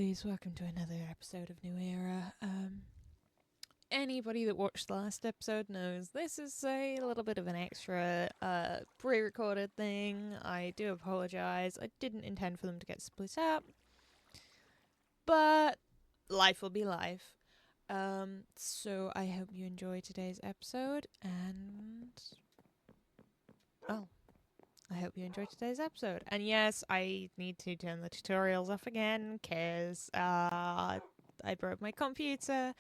lovelies, welcome to another episode of New Era. Anybody that watched the last episode knows this is a little bit of an extra pre-recorded thing. I do apologise. I didn't intend for them to get split up, but life will be life. So I hope you enjoy today's episode, and I hope you enjoyed today's episode. And yes, I need to turn the tutorials off again because I broke my computer,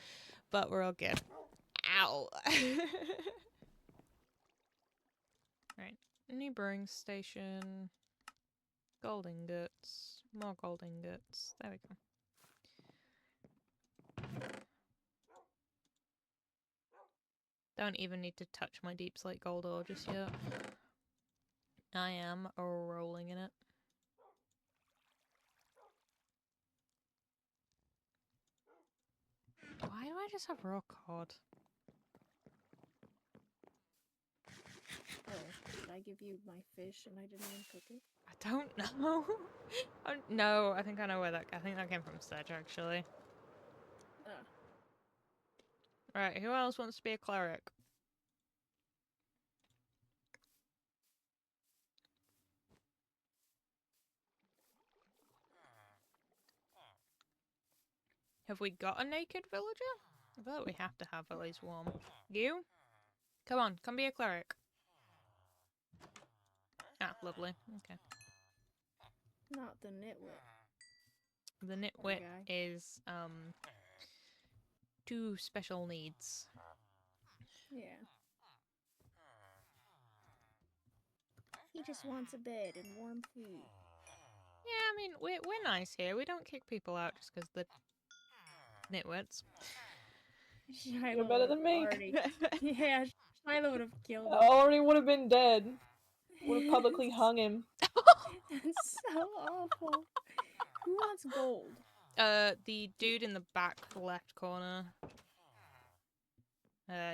but we're all good. Ow! Right, new brewing station. Gold ingots. More gold ingots. There we go. Don't even need to touch my deep slate gold ore just yet. I am rolling in it. Why do I just have raw cod? Oh, did I give you my fish and I didn't even cook it? I don't know. Oh, no, I think I know where that. I think that came from Sedge, actually. Right, who else wants to be a cleric? Have we got a naked villager? I feel like we have to have at least one. You? Come on, come be a cleric. Ah, lovely. Okay. Not the nitwit. The nitwit is, two special needs. Yeah. He just wants a bed and warm food. Yeah, I mean, we're nice here. We don't kick people out just because they're nitwits. You're better than me. Yeah, Shiloh would have killed him. I already would have been dead. Would have publicly hung him. That's so awful. Who wants gold? The dude in the back left corner.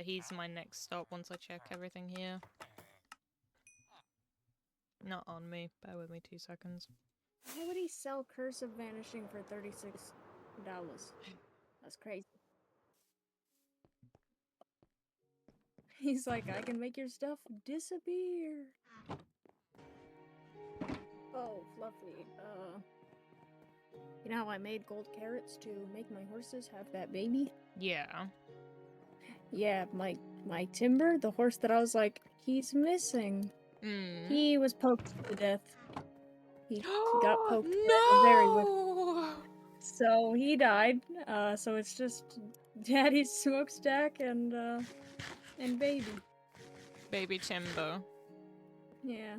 He's my next stop once I check everything here. Not on me. Bear with me 2 seconds. Why would he sell Curse of Vanishing for $36? That's crazy. He's like, I can make your stuff disappear. Oh, Fluffy. You know how I made gold carrots to make my horses have that baby? Yeah. Yeah, my Timber, the horse that I was like, he's missing. He was poked to death. He got poked very well. So he died. So it's just Daddy's smokestack and baby. Baby Timber. Yeah.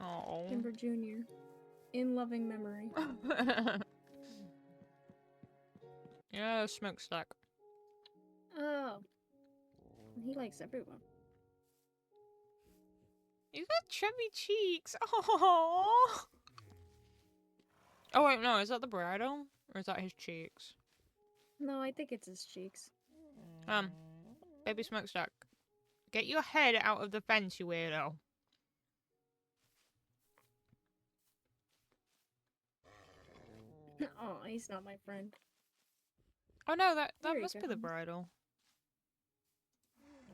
Oh. Timber Jr. In loving memory. Yeah, smokestack. Oh. He likes everyone. He's got chubby cheeks. Oh. Oh wait, no, is that the bridle? Or is that his cheeks? No, I think it's his cheeks. Baby smokestack. Get your head out of the fence, you weirdo. Oh, he's not my friend. Oh no, that Here must he be the comes. bridle.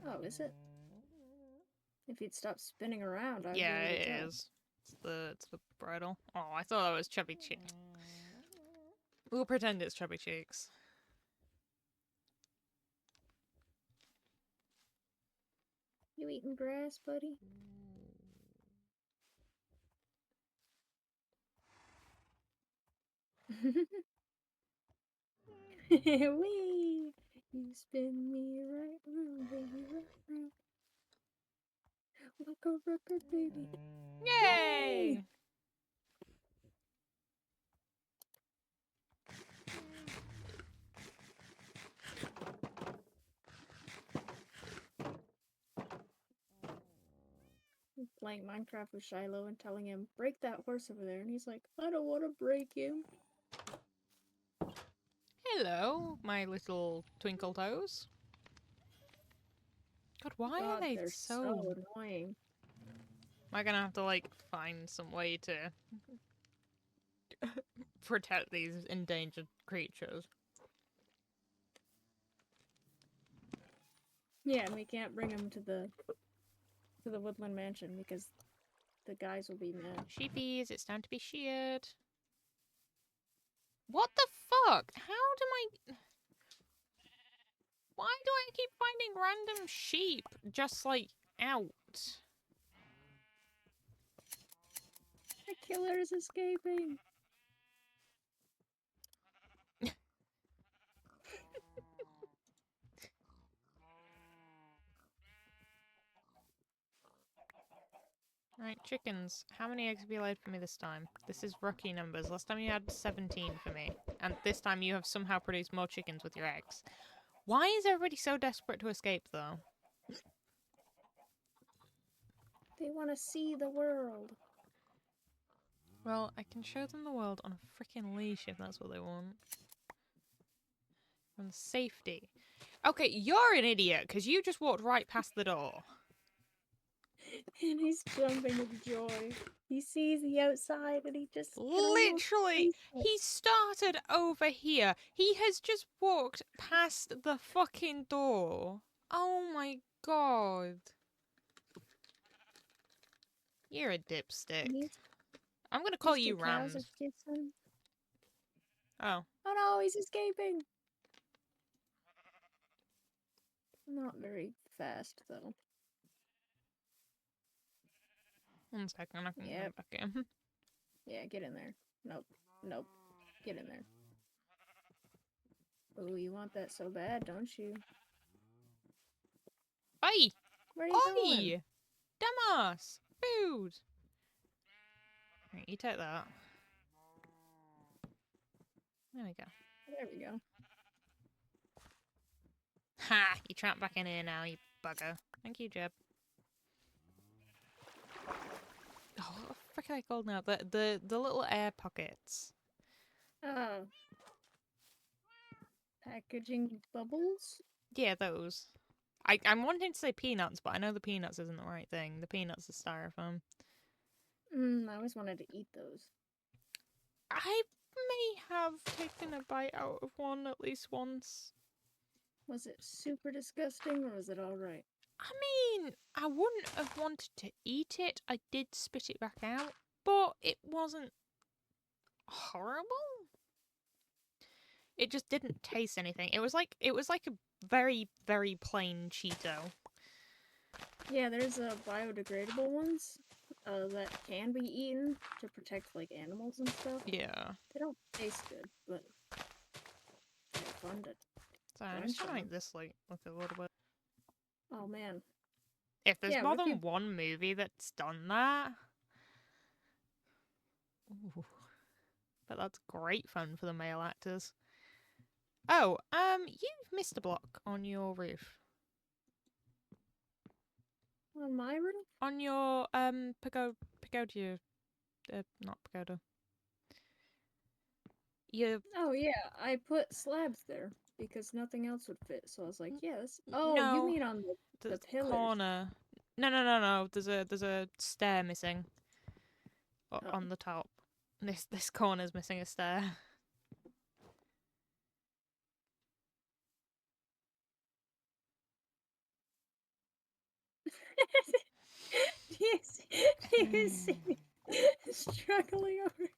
Oh, is it? If you'd stop spinning around, I'd Yeah, be able to it tell. is. It's the bridle. Oh, I thought that was chubby cheeks. We'll pretend it's chubby cheeks. You eating grass, buddy? Wee! You spin me right round, baby, right round. Like a record, baby. Yay! Playing Minecraft with Shiloh and telling him, break that horse over there. And he's like, I don't want to break him. Hello, my little twinkle toes. God, why are they they're so annoying? Am I gonna have to, like, find some way to protect these endangered creatures. Yeah, and we can't bring them to the woodland mansion because the guys will be mad. Sheepies, it's time to be sheared. What the fuck? How do I... Why do I keep finding random sheep just, like, out? The killer is escaping. Right, chickens. How many eggs have you laid for me this time? This is rookie numbers. Last time you had 17 for me. And this time you have somehow produced more chickens with your eggs. Why is everybody so desperate to escape, though? They want to see the world. Well, I can show them the world on a freaking leash if that's what they want. And safety. Okay, you're an idiot, because you just walked right past the door. And he's jumping with joy. He sees the outside and he just... Literally, he started over here. He has just walked past the fucking door. Oh my god. You're a dipstick. I'm gonna call you Rams. Oh. Oh no, he's escaping. Not very fast, though. 1 second, I can get back in. Yeah, get in there. Nope. Nope. Get in there. Oh, you want that so bad, don't you? Oi! Where are you going? Oi! Dumbass! Food! Right, you take that. There we go. There we go. Ha! You trapped back in here now, you bugger. Thank you, Jeb. Oh, what the frick are they called now? The little air pockets. Oh. Packaging bubbles? Yeah, those. I'm wanting to say peanuts, but I know the peanuts isn't the right thing. The peanuts is styrofoam. I always wanted to eat those. I may have taken a bite out of one at least once. Was it super disgusting or was it alright? I mean, I wouldn't have wanted to eat it. I did spit it back out, but it wasn't horrible. It just didn't taste anything. It was like a very, very plain Cheeto. Yeah, there's biodegradable ones that can be eaten to protect like animals and stuff. Yeah. They don't taste good, but they're fun to... So I'm just trying to make this like look a little bit. Oh man. If there's more than one movie that's done that, ooh, but that's great fun for the male actors. Oh, you've missed a block on your roof. On my roof? On your pagoda, not pagoda. Oh yeah, I put slabs there because nothing else would fit. So I was like, yes. Oh, no, you mean on the pillars? Corner? No. There's a stair missing. Oh. On the top. This corner's missing a stair. Do you see me struggling over?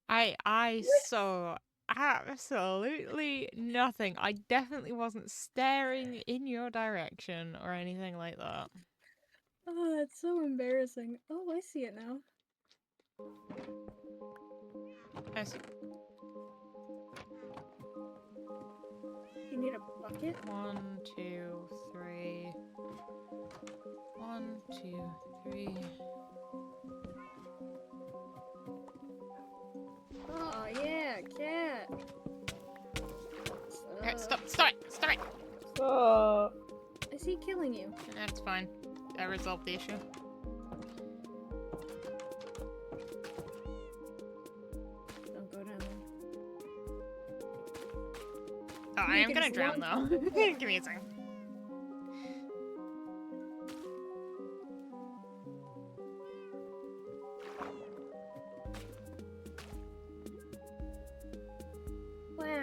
I saw absolutely nothing. I definitely wasn't staring in your direction or anything like that. Oh, that's so embarrassing. Oh, I see it now. I see. You need a bucket? 1, 2, 3. 1, 2, 3. Oh yeah, cat. Stop it! Is he killing you? That's fine. I resolved the issue. Don't go down there. Oh, I am gonna drown though. Give me a second.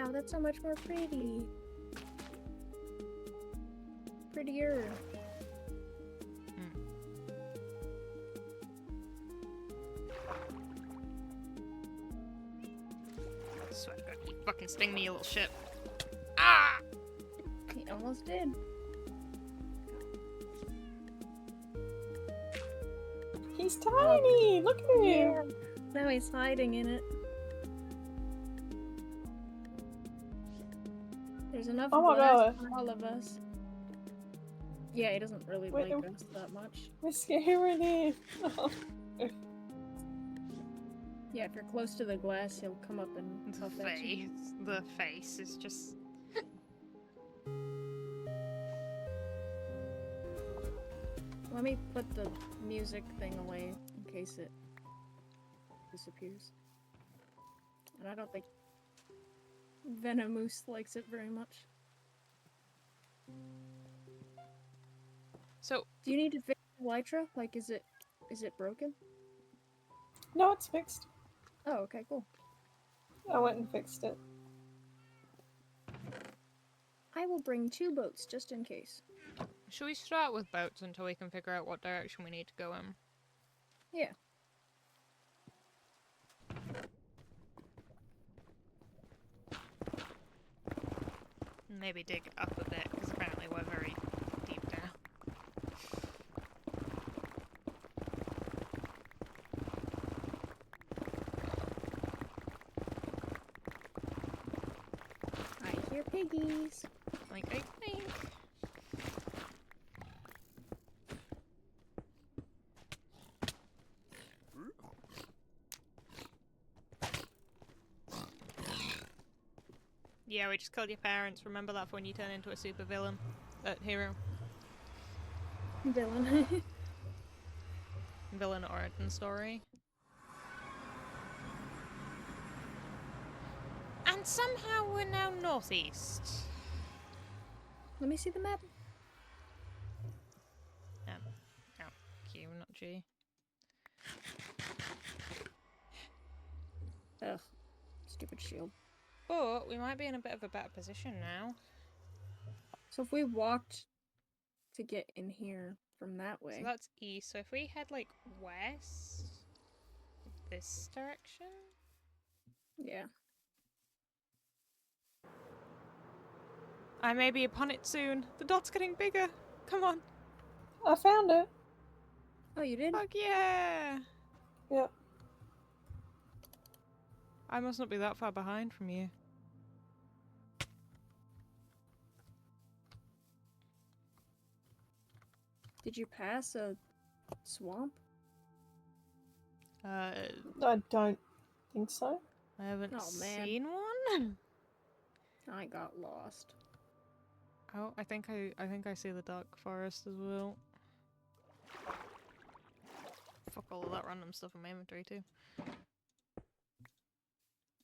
Wow, that's so much more pretty. Prettier. Swear to God, you fucking sting me, you little shit. Ah! He almost did. He's tiny! Look at him! Yeah. Now he's hiding in it. There's enough Oh my glass God. for all of us. Yeah, he doesn't really Wait, like us that much. We're scaring him. Yeah, if you're close to the glass, he'll come up and The puff at you. face. The face is just... Let me put the music thing away in case it disappears. And I don't think Venomoose likes it very much. So, Do you need to fix the Elytra? Like, is it broken? No, it's fixed. Oh, okay, cool. I went and fixed it. I will bring 2 boats just in case. should we start with boats until we can figure out what direction we need to go in? Yeah. Maybe dig it up a bit, because apparently we're very deep now. I hear piggies. Like, I think... Yeah, we just killed your parents. Remember that for when you turn into a super villain? Hero. Villain. Villain origin story. And somehow we're now northeast. Let me see the map. Oh, Q, not G. Ugh. Stupid shield. But we might be in a bit of a better position now. So if we walked to get in here from that way. So that's east. So if we head like west, this direction. Yeah. I may be upon it soon. The dot's getting bigger. Come on. I found it. Oh, you did? Fuck yeah. Yep. I must not be that far behind from you. Did you pass a swamp? I I don't think so. haven't Oh, man. seen one. I got lost. Oh, I think I see the dark forest as well. Fuck all of that random stuff in my inventory too.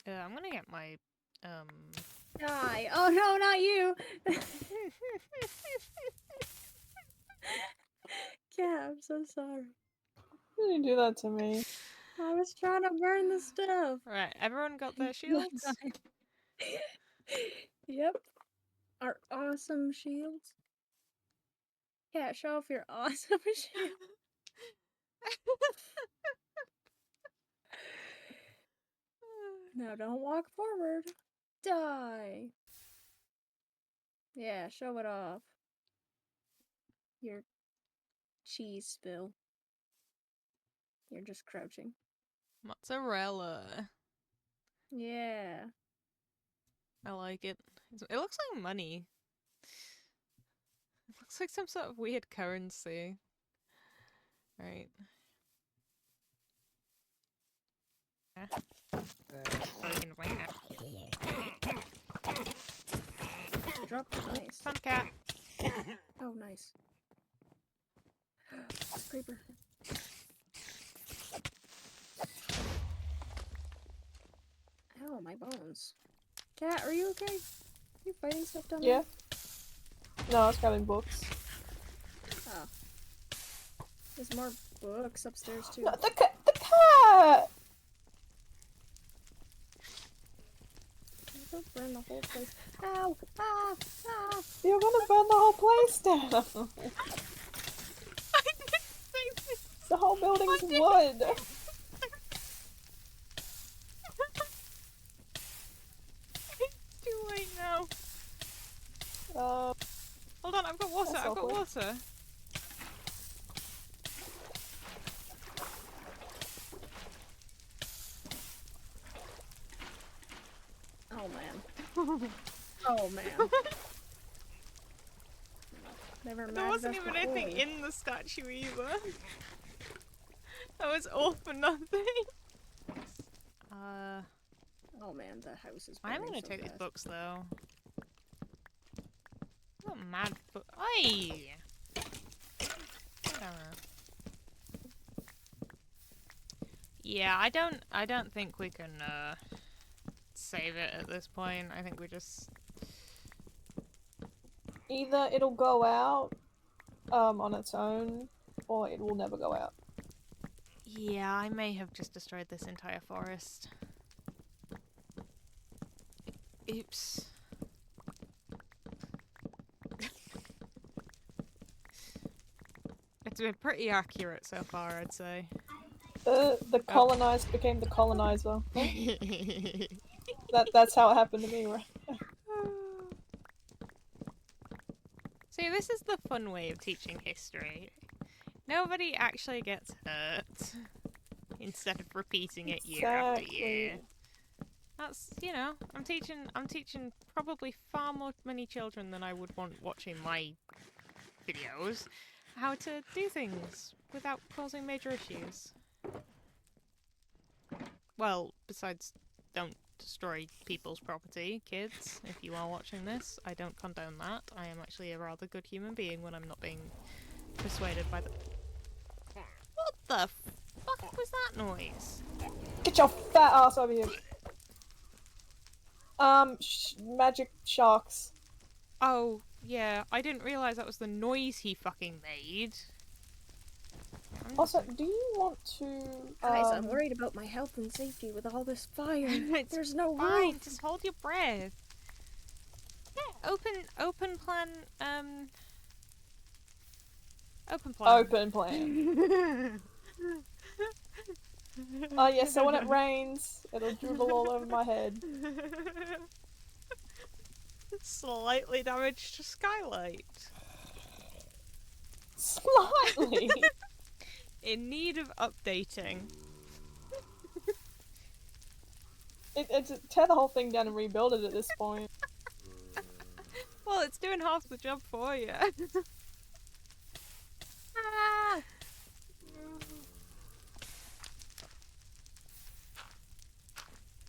I'm gonna get my Die! Oh no, not you! Yeah, I'm so sorry. Why did you do that to me? I was trying to burn the stuff. Right, everyone got their shields? Yep. Our awesome shields. Yeah, show off your awesome shield. Now don't walk forward. Die. Yeah, show it off. Your cheese spill. You're just crouching. Mozzarella. Yeah. I like it. It looks like money. It looks like some sort of weird currency. Right. Drop. Nice. Fun cat. Oh, nice. Creeper. Ow, my bones. Cat, are you okay? You fighting stuff down Yeah. No, I was grabbing books. there? Oh. There's more books upstairs too. No, the cat! Don't burn the whole place. Ow! Ah! Ah! You're gonna burn the whole place down. I didn't say this. The whole building's I wood. It's too late now. Hold on, I've got water. That's I've got awkward. water. Oh man. Oh man. Never There wasn't even anything in the statue either. That was all for nothing. Oh man, the house is. I'm gonna so take these fast. books though. I'm not mad for. Oi! Yeah, I don't think we can save it at this point. I think we just. Either it'll go out on its own, or it will never go out. Yeah, I may have just destroyed this entire forest. Oops. It's been pretty accurate so far, I'd say. The colonized became the colonizer. That's how it happened to me, right? See, this is the fun way of teaching history. Nobody actually gets hurt instead of repeating it year after year. That's, you know, I'm teaching probably far more many children than I would want watching my videos how to do things without causing major issues. Well, besides, don't destroy people's property, kids, if you are watching this. I don't condone that. I am actually a rather good human being when I'm not being persuaded by the... What the fuck was that noise? Get your fat ass over here. Magic sharks. Oh, yeah, I didn't realise that was the noise he fucking made. Also, do you want to... Guys, I'm worried about my health and safety with all this fire. There's no Fine, roof. just hold your breath. Yeah, open plan, Open plan. Open plan. Oh yeah, so when it rains, it'll dribble all over my head. Slightly damaged skylight. Slightly! In need of updating. It's tear the whole thing down and rebuild it at this point. Well, it's doing half the job for you. Ah!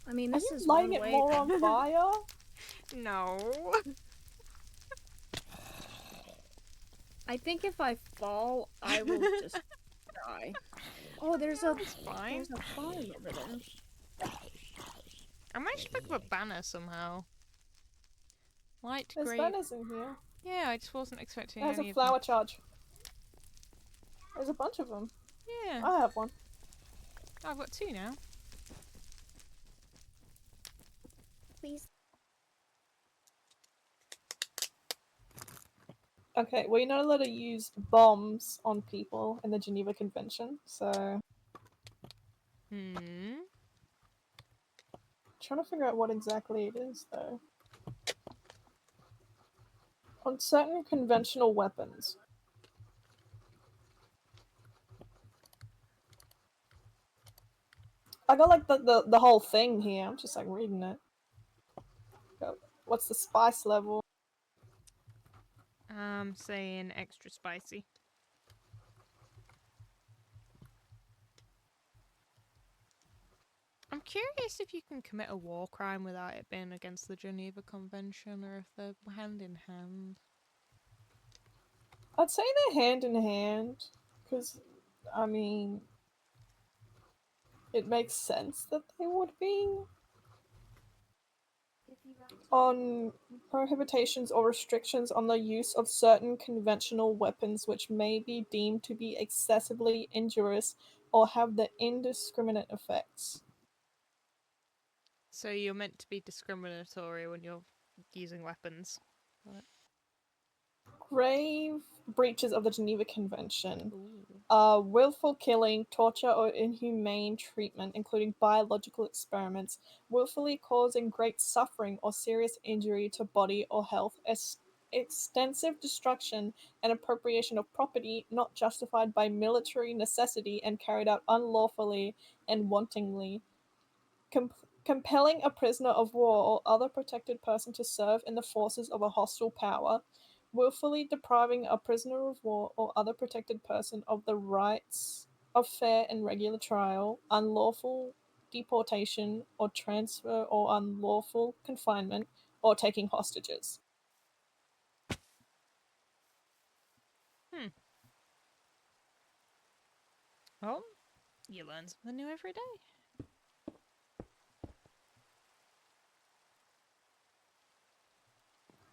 I mean, Are this you is lighting one it way. more on fire? No. I think if I fall, I will just die. Oh, there's a Fine. there's a farm over there. I managed to pick up a banner somehow. Light There's grey. banners in here. Yeah, I just wasn't expecting There's any a of them. flower charge. There's a bunch of them. Yeah, I have one. I've got two now. Please. Okay, well you're not allowed to use bombs on people in the Geneva Convention, so... Trying to figure out what exactly it is, though. On certain conventional weapons. I got like the whole thing here. I'm just like reading it. What's the spice level? Saying extra spicy. I'm curious if you can commit a war crime without it being against the Geneva Convention, or if they're hand in hand. I'd say they're hand in hand, because, I mean, it makes sense that they would be. On prohibitions or restrictions on the use of certain conventional weapons which may be deemed to be excessively injurious or have the indiscriminate effects. So you're meant to be discriminatory when you're using weapons. What? Grave breaches of the Geneva Convention. Ooh. Willful killing, torture, or inhumane treatment, including biological experiments, willfully causing great suffering or serious injury to body or health, extensive destruction and appropriation of property not justified by military necessity and carried out unlawfully and wantonly, compelling a prisoner of war or other protected person to serve in the forces of a hostile power, willfully depriving a prisoner of war or other protected person of the rights of fair and regular trial, unlawful deportation or transfer or unlawful confinement, or taking hostages. Well, you learn something new every day.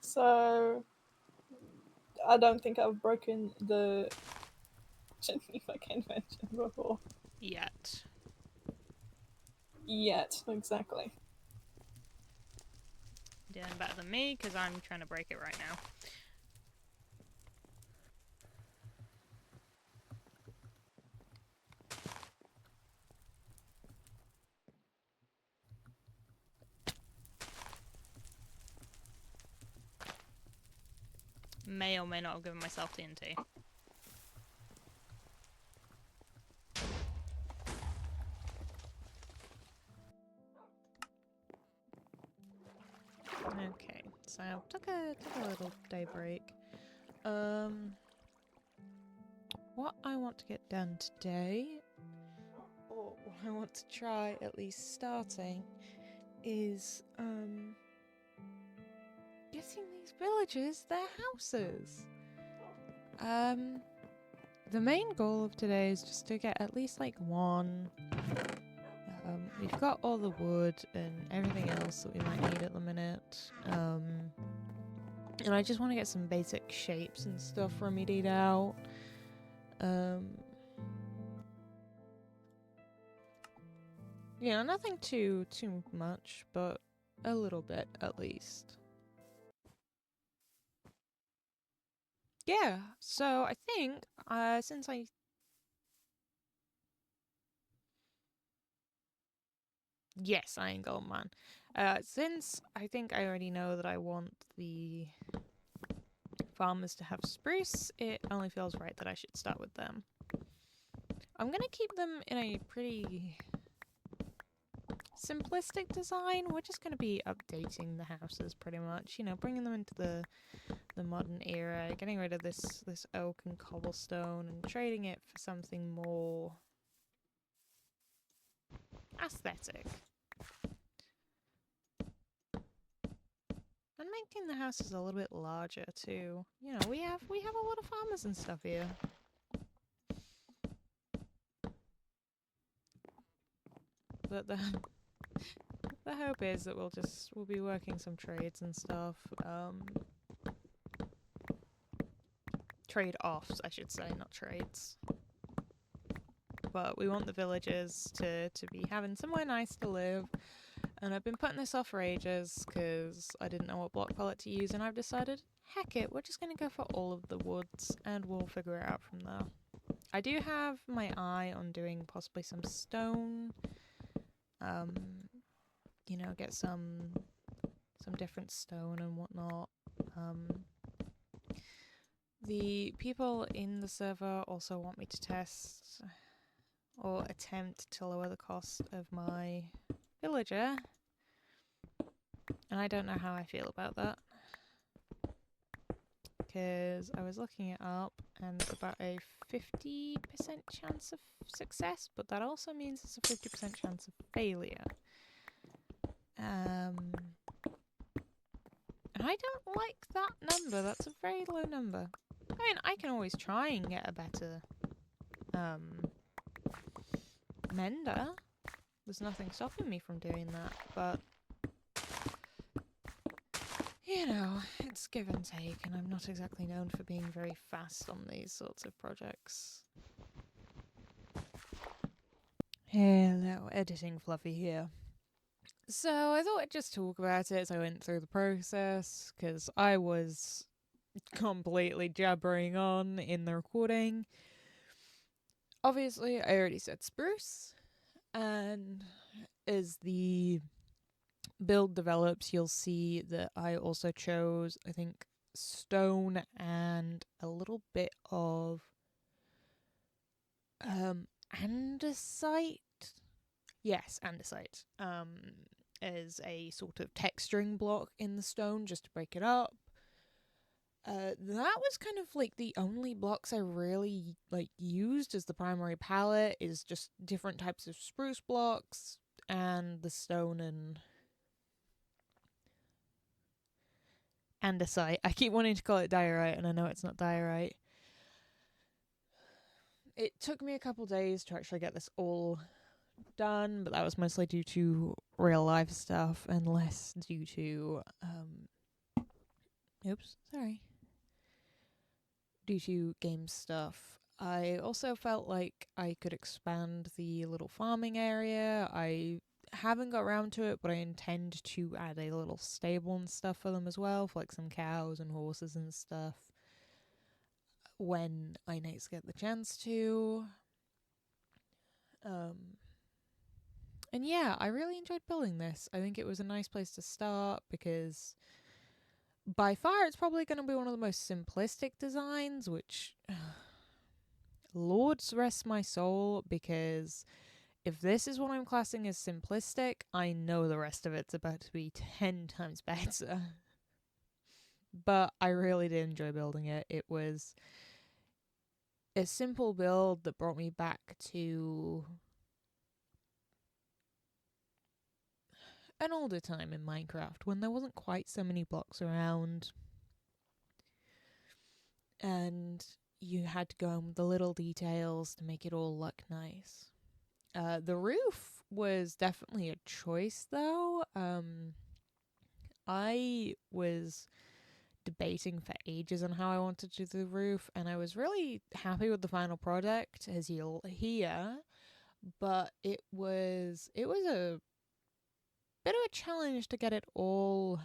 So, I don't think I've broken the Geneva Convention before. Yet. Yet, exactly. Doing better than me, because I'm trying to break it right now. May or may not have given myself TNT. Okay, so took a little day break. What I want to get done today, or what I want to try at least starting, is getting these villagers their houses. The main goal of today is just to get at least like one. We've got all the wood and everything else that we might need at the minute. And I just want to get some basic shapes and stuff remedied out. Yeah, nothing too much, but a little bit at least. Yeah, so I think since I yes, I ain't going man. Since I think I already know that I want the farmers to have spruce, it only feels right that I should start with them. I'm gonna keep them in a pretty simplistic design. We're just gonna be updating the houses pretty much, you know, bringing them into the modern era, getting rid of this oak and cobblestone and trading it for something more aesthetic. And making the houses a little bit larger too. You know, we have a lot of farmers and stuff here. But the hope is that we'll be working some trades and stuff. Trade-offs, I should say, not trades. But we want the villagers to be having somewhere nice to live. And I've been putting this off for ages because I didn't know what block palette to use, and I've decided, heck it, we're just going to go for all of the woods and we'll figure it out from there. I do have my eye on doing possibly some stone. You know, get some different stone and whatnot. The people in the server also want me to test or attempt to lower the cost of my villager. And I don't know how I feel about that. Because I was looking it up and it's about a 50% chance of success, but that also means it's a 50% chance of failure. And I don't like that number. That's a very low number. I mean, I can always try and get a better mender. There's nothing stopping me from doing that, but you know, it's give and take, and I'm not exactly known for being very fast on these sorts of projects. Hello, editing Fluffy here. So I thought I'd just talk about it as I went through the process, because I was completely jabbering on in the recording. Obviously, I already said spruce, and as the build develops, you'll see that I also chose, I think, stone and a little bit of andesite. Yes, andesite. As a sort of texturing block in the stone just to break it up. That was kind of like the only blocks I really like used as the primary palette, is just different types of spruce blocks and the stone and andesite. I keep wanting to call it diorite, and I know it's not diorite. It took me a couple days to actually get this all done, but that was mostly due to real life stuff and less due to due to game stuff. I also felt like I could expand the little farming area. I haven't got around to it, but I intend to add a little stable and stuff for them as well, for like some cows and horses and stuff, when I next get the chance to. And yeah, I really enjoyed building this. I think it was a nice place to start because by far it's probably going to be one of the most simplistic designs, which Lord's rest my soul, because if this is what I'm classing as simplistic, I know the rest of it's about to be 10 times better. But I really did enjoy building it. It was a simple build that brought me back to an older time in Minecraft when there wasn't quite so many blocks around and you had to go on with the little details to make it all look nice. The roof was definitely a choice, though. I was debating for ages on how I wanted to do the roof, and I was really happy with the final product, as you'll hear. But it was a bit of a challenge to get it all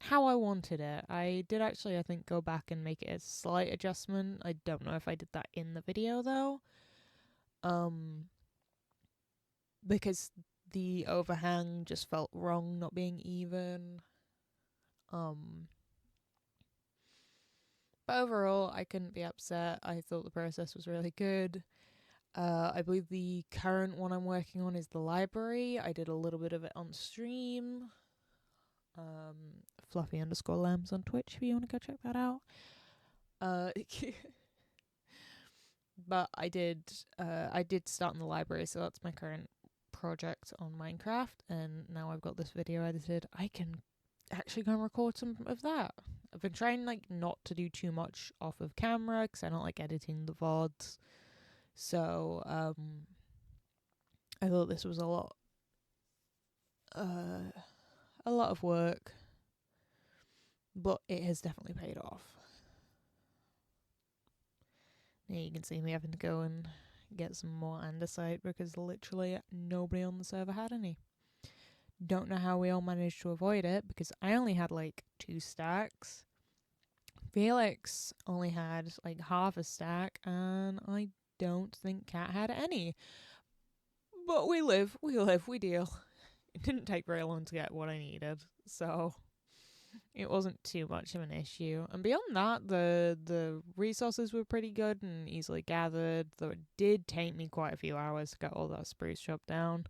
how I wanted it. I did actually, I think, go back and make it a slight adjustment. I don't know if I did that in the video though. Because the overhang just felt wrong, not being even. But overall, I couldn't be upset. I thought the process was really good. I believe the current one I'm working on is the library. I did a little bit of it on stream. Fluffy_lambs on Twitch if you want to go check that out. But I did start in the library, so that's my current project on Minecraft, and now I've got this video edited. I can actually go and record some of that. I've been trying not to do too much off of camera because I don't like editing the VODs. So I thought this was a lot of work, but it has definitely paid off. Now you can see me having to go and get some more andesite because literally nobody on the server had any. Don't know how we all managed to avoid it because I only had 2 stacks. Felix only had half a stack, and I don't think Cat had any. But we live, we deal. It didn't take very long to get what I needed, so it wasn't too much of an issue. And beyond that, the resources were pretty good and easily gathered, though it did take me quite a few hours to get all that spruce chopped down.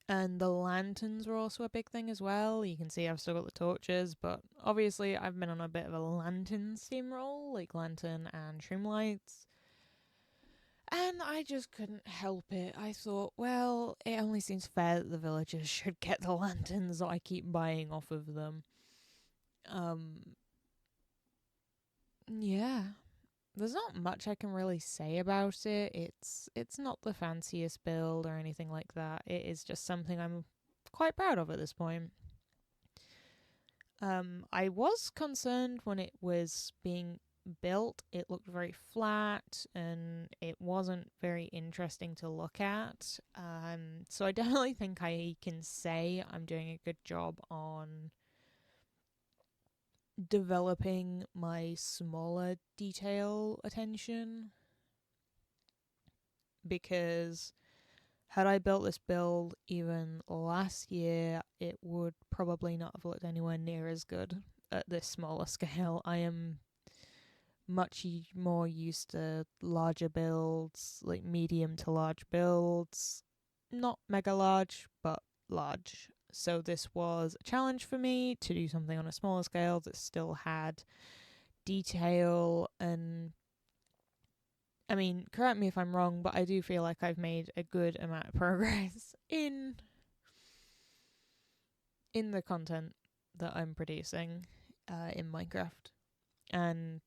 And the lanterns were also a big thing as well. You can see I've still got the torches, but obviously I've been on a bit of a lantern steamroll, lantern and trim lights. And I just couldn't help it. I thought, well, it only seems fair that the villagers should get the lanterns that I keep buying off of them. Yeah. There's not much I can really say about it. It's not the fanciest build or anything like that. It is just something I'm quite proud of at this point. I was concerned when it was being built, it looked very flat and it wasn't very interesting to look at. So I definitely think I can say I'm doing a good job on developing my smaller detail attention, because had I built this build even last year, it would probably not have looked anywhere near as good at this smaller scale. I am much more used to larger builds, like medium to large builds. Not mega large, but large. So this was a challenge for me to do something on a smaller scale that still had detail. And I mean, correct me if I'm wrong, but I do feel like I've made a good amount of progress in the content that I'm producing in Minecraft. And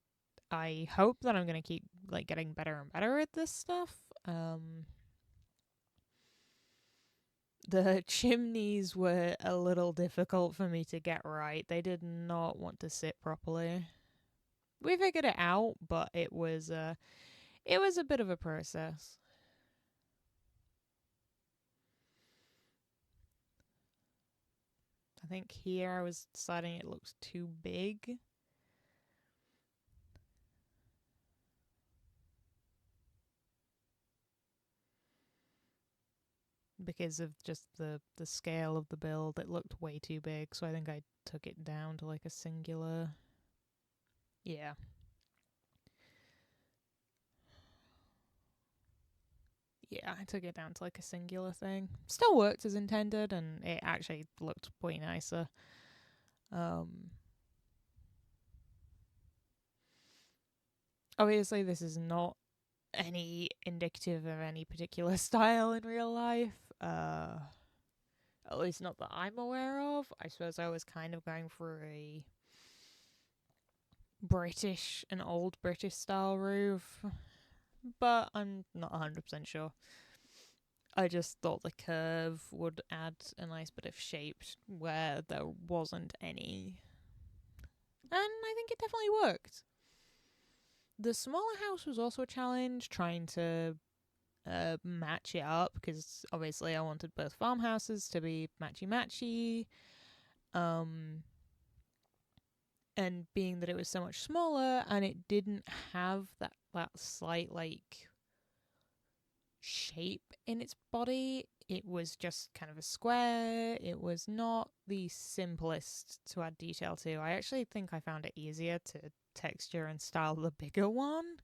I hope that I'm going to keep like getting better and better at this stuff. The chimneys were a little difficult for me to get right. They did not want to sit properly. We figured it out, but it was a bit of a process. I think here I was deciding it looks too big. Because of just the scale of the build, it looked way too big, so I think I took it down to like a singular. Yeah. Yeah, I took it down to like a singular thing. Still worked as intended, and it actually looked way nicer. Obviously, this is not any indicative of any particular style in real life. At least not that I'm aware of. I suppose I was kind of going for a an old British style roof, but I'm not 100% sure. I just thought the curve would add a nice bit of shape where there wasn't any. And I think it definitely worked. The smaller house was also a challenge, trying to match it up, because obviously I wanted both farmhouses to be matchy-matchy. And being that it was so much smaller and it didn't have that slight like shape in its body, it was just kind of a square. It was not the simplest to add detail to. I actually think I found it easier to texture and style the bigger one,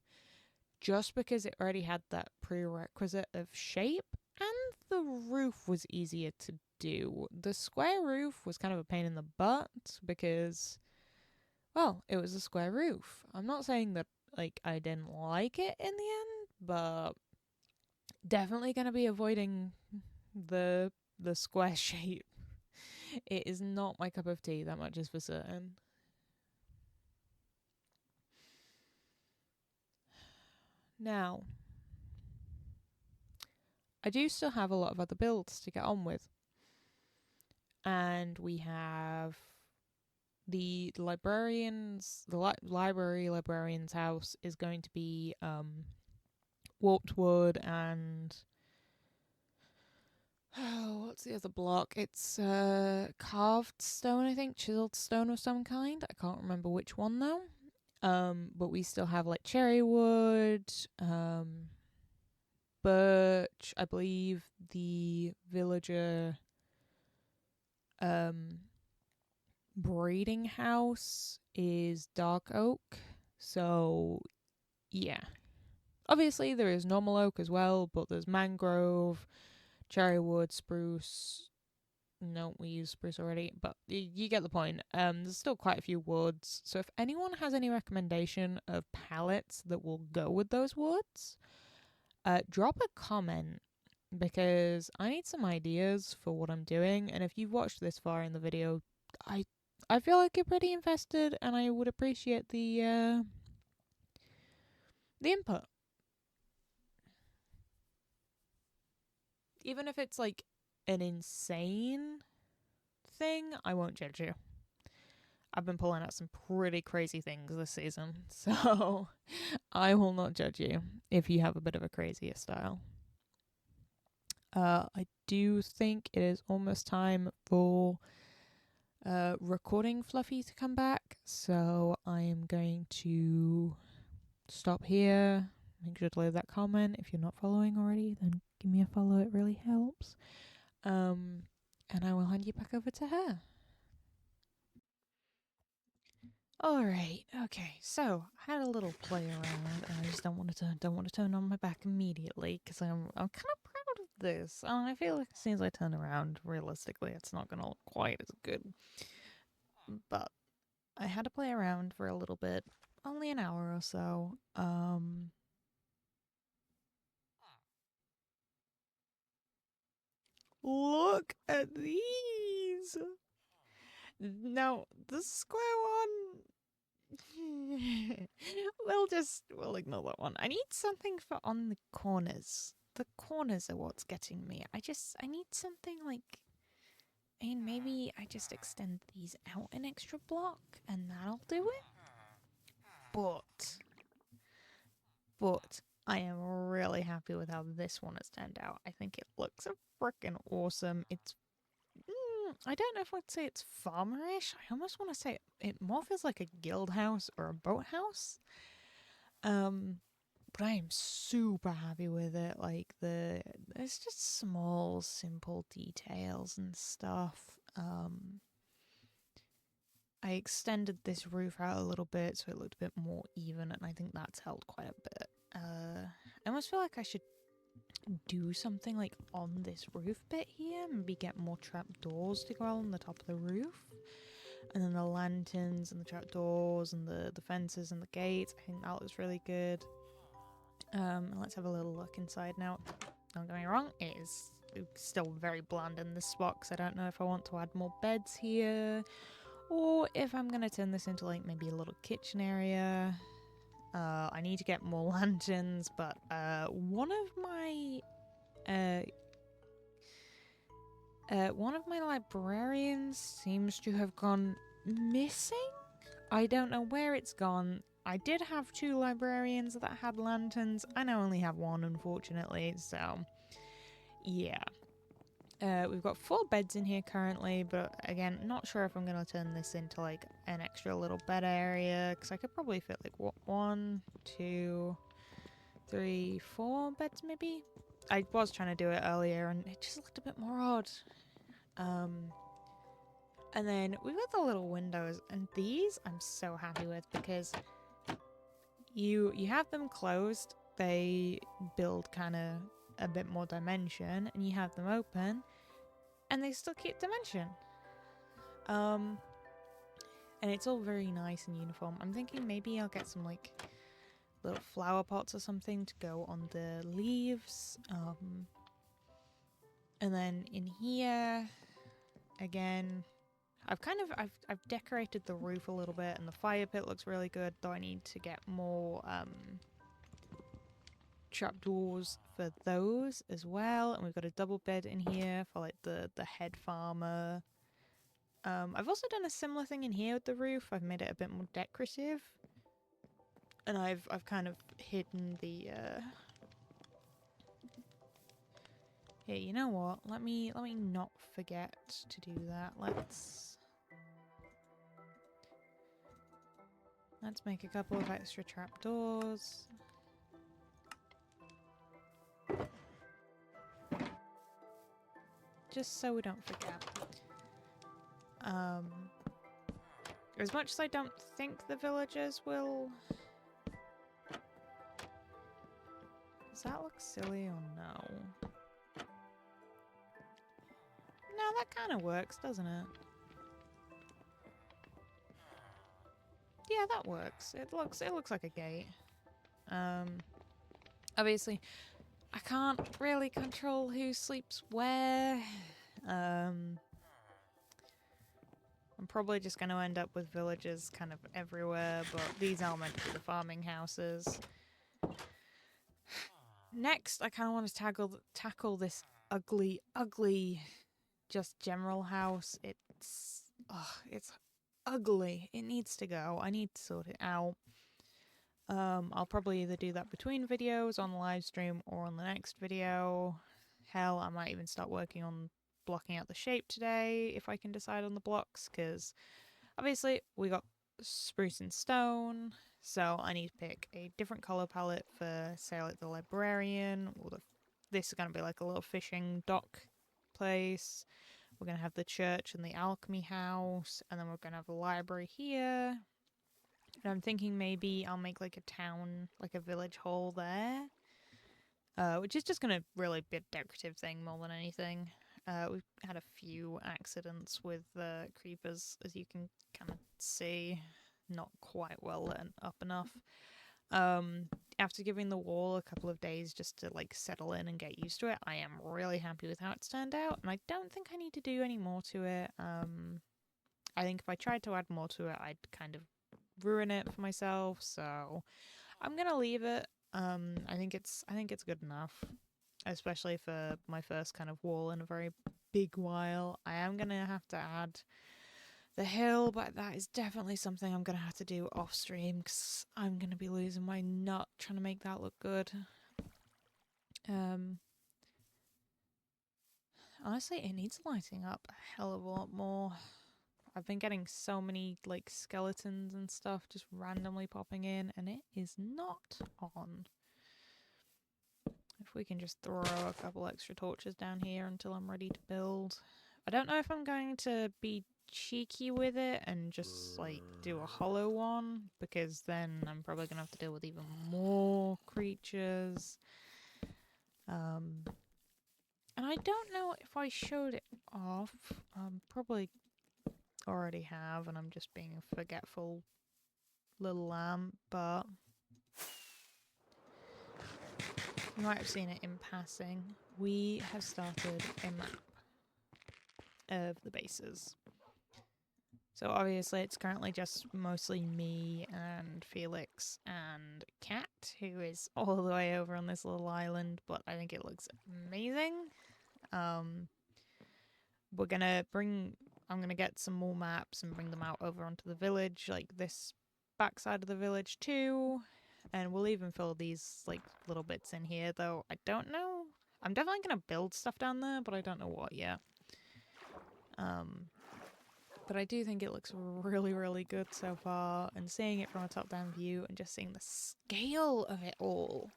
just because it already had that prerequisite of shape, and the roof was easier to do. The square roof was kind of a pain in the butt because, well, it was a square roof. I'm not saying that like I didn't like it in the end, but definitely going to be avoiding the square shape. It is not my cup of tea, that much is for certain. Now, I do still have a lot of other builds to get on with. And we have the librarians, library librarian's house is going to be warped wood and what's the other block? It's carved stone, I think, chiseled stone of some kind. I can't remember which one though. But we still have like cherry wood, birch. I believe the villager breeding house is dark oak. So yeah. Obviously there is normal oak as well, but there's mangrove, cherry wood, spruce. No, we use spruce already, but you get the point. There's still quite a few woods. So if anyone has any recommendation of palettes that will go with those woods, drop a comment, because I need some ideas for what I'm doing. And if you've watched this far in the video, I feel like you're pretty invested, and I would appreciate the input. Even if it's like an insane thing, I won't judge you. I've been pulling out some pretty crazy things this season, so I will not judge you if you have a bit of a crazier style. I do think it is almost time for recording Fluffy to come back, so I am going to stop here. Make sure to leave that comment. If you're not following already, then give me a follow, it really helps. And I will hand you back over to her. Alright, okay, so I had a little play around, and I just don't want to turn on my back immediately, because I'm kind of proud of this, and I feel like as soon as I turn around, realistically, it's not going to look quite as good. But I had to play around for a little bit, only an hour or so. Look at these! Now, the square one... we'll ignore that one. I need something for on the corners. The corners are what's getting me. I need something like... I mean, maybe I just extend these out an extra block and that'll do it? But I am really happy with how this one has turned out. I think it looks freaking awesome. It's I don't know if I'd say it's farmerish. I almost want to say it more feels like a guild house or a boathouse. But I am super happy with it. Like there's just small, simple details and stuff. I extended this roof out a little bit so it looked a bit more even, and I think that's helped quite a bit. I almost feel like I should do something like on this roof bit here, maybe get more trapdoors to go on the top of the roof, and then the lanterns and the trapdoors and the fences and the gates. I think that looks really good. Let's have a little look inside now. Don't get me wrong, it is still very bland in this spot, because I don't know if I want to add more beds here, or if I'm gonna turn this into like maybe a little kitchen area. I need to get more lanterns, but one of my librarians seems to have gone missing. I don't know where it's gone. I did have 2 librarians that had lanterns. I now only have 1, unfortunately, so yeah. We've got 4 beds in here currently, but again, not sure if I'm going to turn this into like an extra little bed area, because I could probably fit like, what, 1, 2, 3, 4 beds maybe? I was trying to do it earlier and it just looked a bit more odd. And then we've got the little windows, and these I'm so happy with, because you have them closed, they build kind of a bit more dimension, and you have them open and they still keep dimension. And it's all very nice and uniform. I'm thinking maybe I'll get some like little flower pots or something to go on the leaves. And then in here again, I've decorated the roof a little bit, and the fire pit looks really good, though I need to get more trapdoors for those as well. And we've got a double bed in here for like the head farmer. I've also done a similar thing in here with the roof. I've made it a bit more decorative, and I've kind of hidden the Here, you know what? Let me not forget to do that. Let's make a couple of extra trapdoors. Just so we don't forget. As much as I don't think the villagers will... Does that look silly or no? No, that kind of works, doesn't it? Yeah, that works. It looks like a gate. Obviously, I can't really control who sleeps where. I'm probably just going to end up with villagers kind of everywhere, but these are meant to be the farming houses. Next, I kind of want to tackle this ugly, just general house. It's ugly. It needs to go. I need to sort it out. I'll probably either do that between videos on the live stream or on the next video. Hell, I might even start working on blocking out the shape today if I can decide on the blocks, because obviously we got spruce and stone, so I need to pick a different color palette for, say, like the librarian, or this is going to be like a little fishing dock place. We're going to have the church and the alchemy house, and then we're going to have a library here. And I'm thinking maybe I'll make like a town, like a village hall there, which is just going to really be a decorative thing more than anything. We've had a few accidents with creepers, as you can kind of see, not quite well lit up enough. After giving the wall a couple of days just to like settle in and get used to it, I am really happy with how it's turned out, and I don't think I need to do any more to it. I think if I tried to add more to it, I'd kind of ruin it for myself, so I'm gonna leave it. I think it's good enough, especially for my first kind of wall in a very big while. I am gonna have to add the hill, but that is definitely something I'm gonna have to do off stream, because I'm gonna be losing my nut trying to make that look good. Honestly, it needs lighting up a hell of a lot more. I've been getting so many like skeletons and stuff just randomly popping in, and it is not on. If we can just throw a couple extra torches down here until I'm ready to build. I don't know if I'm going to be cheeky with it and just like do a hollow one, because then I'm probably gonna have to deal with even more creatures. And I don't know if I showed it off. Probably already have, and I'm just being a forgetful little lamb, but you might have seen it in passing. We have started a map of the bases. So obviously it's currently just mostly me and Felix and Kat, who is all the way over on this little island, but I think it looks amazing. We're gonna I'm gonna get some more maps and bring them out over onto the village, like this backside of the village too. And we'll even fill these like little bits in here, though I don't know. I'm definitely gonna build stuff down there, but I don't know what yet. But I do think it looks really, really good so far, and seeing it from a top-down view and just seeing the scale of it all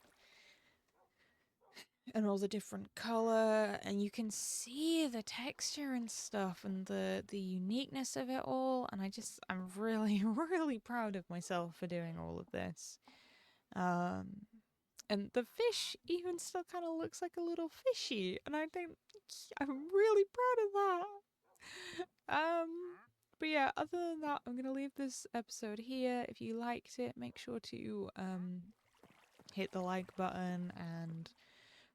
and all the different color, and you can see the texture and stuff and the uniqueness of it all, and I'm really, really proud of myself for doing all of this. And the fish even still kind of looks like a little fishy, and I'm really proud of that. But yeah, other than that, I'm gonna leave this episode here. If you liked it, make sure to hit the like button and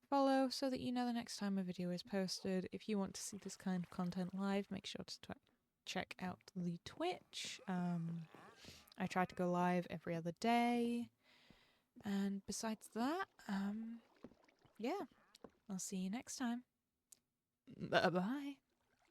follow so that you know the next time a video is posted. If you want to see this kind of content live, make sure to check out the Twitch. I try to go live every other day. And besides that, yeah, I'll see you next time. Bye-bye.